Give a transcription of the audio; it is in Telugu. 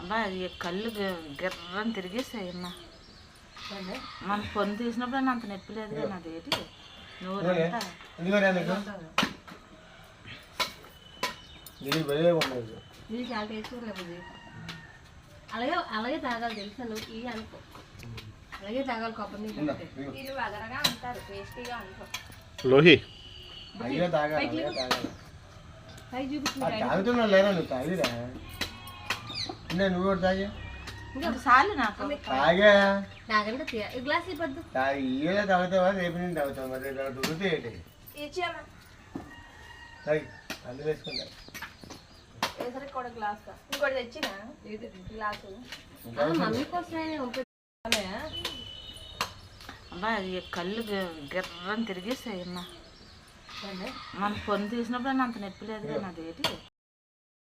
అబ్బా అది కళ్ళు గిర్రని తిరిగేసాయమ్మా. మన పొన్ను తీసినప్పుడు అంత నొప్పి లేదు కానీ అదేంటి నూరంతా అలాగే అలాగే తాగాలి తెలుసా నువ్వు ఈ అనుకో అలాగే తాగాలి కొబ్బరి నీళ్ళు వగరగా అంటారు టేస్టీగా అనుకో లోహి నువ్వు తాగా చాలు నాకు తాగా తాగండి గ్లాస్ ఇవ్వద్దు ఇయ్యలే తాగుతావా రేపు నేను తాగుతావు మరి దొరికితే ఏంటి అల్లు వేసుకుంటా కూడా గ్లాస్ ఇంకోటి తెచ్చిన గ్లాసు మమ్మీ కోసమే అబ్బా అది కళ్ళు గిర్రని తిరిగేసాయమ్మా. మన పొన్ను తీసినప్పుడు అంత నొప్పి లేదు కానీ అదేంటి